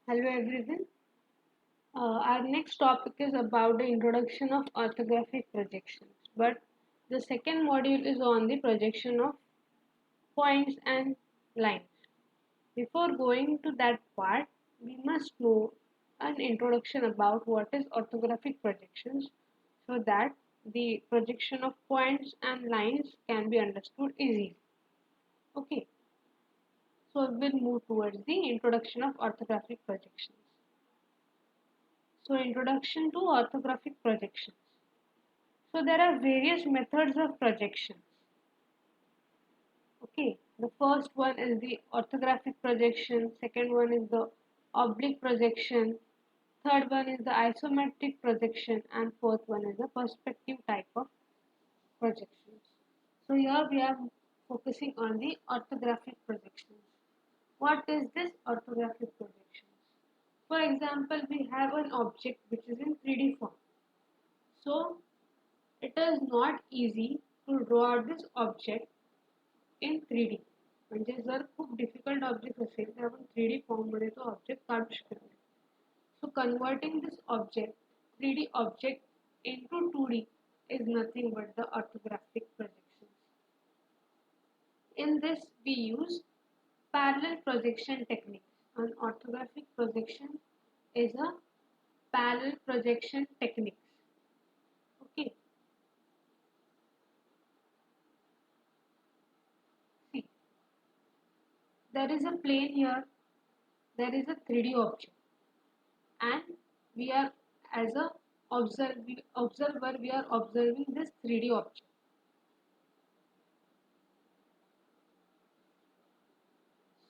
Hello everyone. Our next topic is about the introduction of orthographic projections. But the second module is on the projection of points and lines. Before going to that part, we must know an introduction about what is orthographic projections so that the projection of points and lines can be understood easily. Okay, so we'll move towards the introduction of orthographic projections. So introduction to orthographic projections. So there are various methods of projections. Okay, the first one is the orthographic projection, second one is the oblique projection, third one is the isometric projection, and fourth one is the perspective type of projections. So here we are focusing on the orthographic projections. What is this orthographic projections? For example, we have an object which is in 3D form. So it is not easy to draw this object in 3D. म्हणजे जर खूप difficult object असेल तर आपण 3D form मध्ये तो object काढू शकत नाही. So converting this object 3D object into 2D is nothing but the orthographic projections. In this we use parallel projection technique. An orthographic projection is a parallel projection technique. Okay. See, there is a plane here, there is a 3D object, and we are as a observer we are observing this 3D object.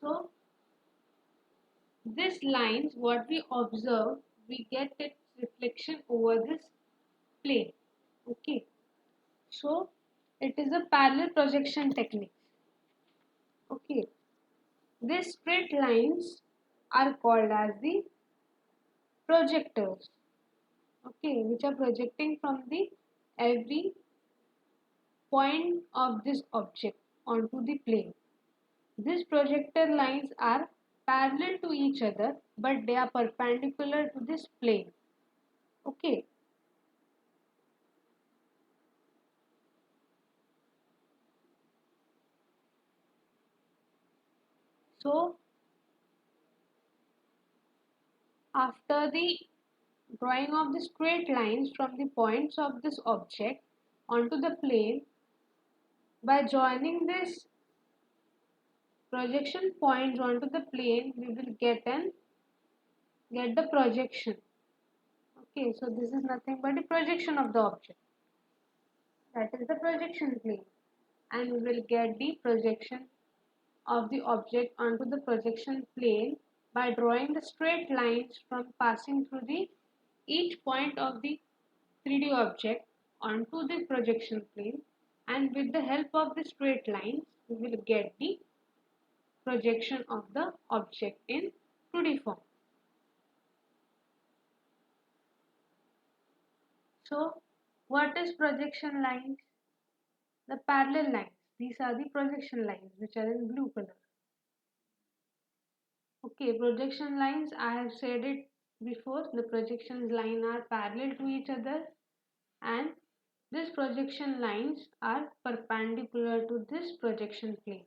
So this lines what we observe, we get its reflection over this plane. Okay, so it is a parallel projection technique. Okay, these straight lines are called as the projectors. Okay, which are projecting from the every point of this object onto the plane. These projector lines are parallel to each other but they are perpendicular to this plane. Okay. So after the drawing of the straight lines from the points of this object onto the plane, by joining this projection points onto the plane, we will get the projection. Okay, so this is nothing but the projection of the object. That is the projection plane, and we will get the projection of the object onto the projection plane by drawing the straight lines from passing through the each point of the 3D object onto the projection plane, and with the help of the straight lines we will get the projection of the object in 2D form. So what is projection lines? The parallel lines. These are the projection lines which are in blue color. Okay, projection lines, I have said it before, the projection lines are parallel to each other and these projection lines are perpendicular to this projection plane.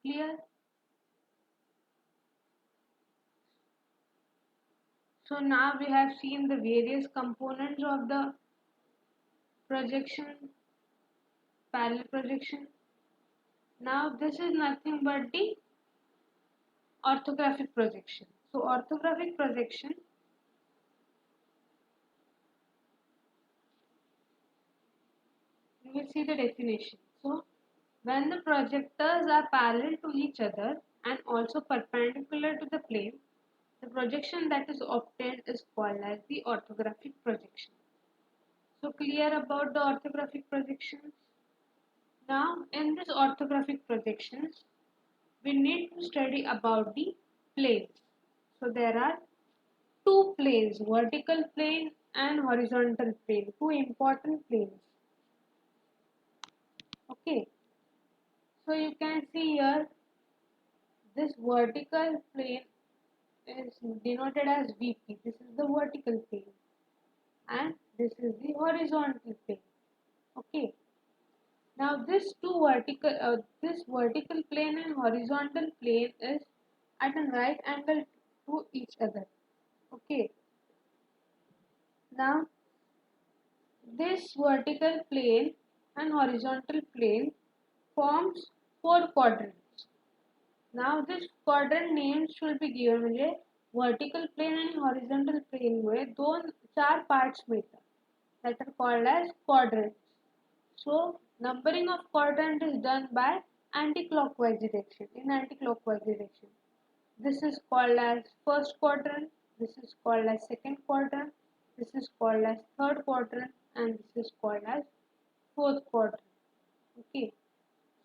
Clear? So now we have seen the various components of the projection, parallel projection. Now this is nothing but the orthographic projection. So orthographic projection, we will see the definition. So when the projectors are parallel to each other and also perpendicular to the plane, the projection that is obtained is called as the orthographic projection. So clear about the orthographic projections? Now in this orthographic projections, we need to study about the planes. So there are two planes, vertical plane and horizontal plane, two important planes. Okay, so you can see here This vertical plane is denoted as VP. This is the vertical plane and this is the horizontal plane. Okay. Now this vertical plane and horizontal plane is at a right angle to each other. Okay. Now this vertical plane and horizontal plane forms four quadrants. Now this quadrant names should be given म्हणजे vertical plane and horizontal plane मुळे चार parts मिळतात that are called as quadrants. So numbering of quadrant is done by anti-clockwise direction. In anti-clockwise direction, this is called as first quadrant. This is called as second quadrant. This is called as third quadrant, and this is called as fourth quadrant. Okay.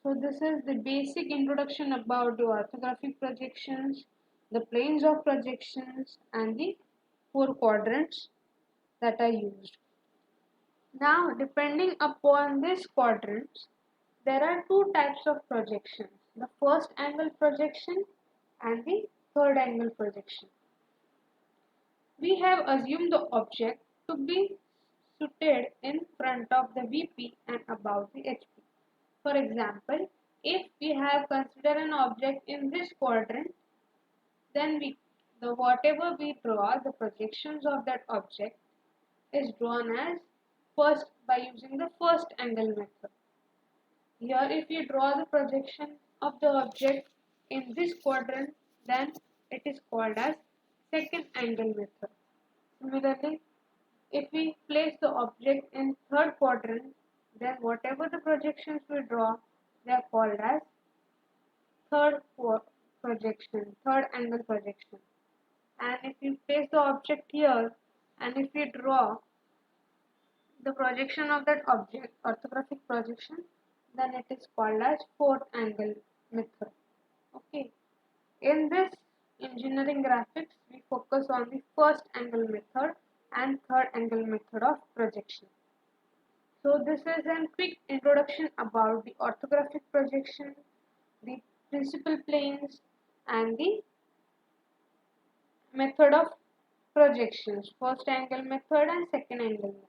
So this is the basic introduction about the orthographic projections, the planes of projections, and the four quadrants that are used. Now, depending upon these quadrants, there are two types of projections, the first angle projection and the third angle projection. We have assumed the object to be situated in front of the VP and above the HP. For example, if we have considered an object in this quadrant, then whatever we draw, the projections of that object is drawn as first by using the first angle method. Here if we draw the projection of the object in this quadrant, then it is called as second angle method. Similarly, if we place the object in third quadrant, then whatever the projections we draw, they are called as third angle projection. And if we place the object here and if we draw the projection of that object, orthographic projection, then it is called as fourth angle method. Okay. In this engineering graphics, we focus on the first angle method and third angle method of projection. So this is a quick introduction about the orthographic projection, the principal planes, and the method of projections, first angle method and second angle method.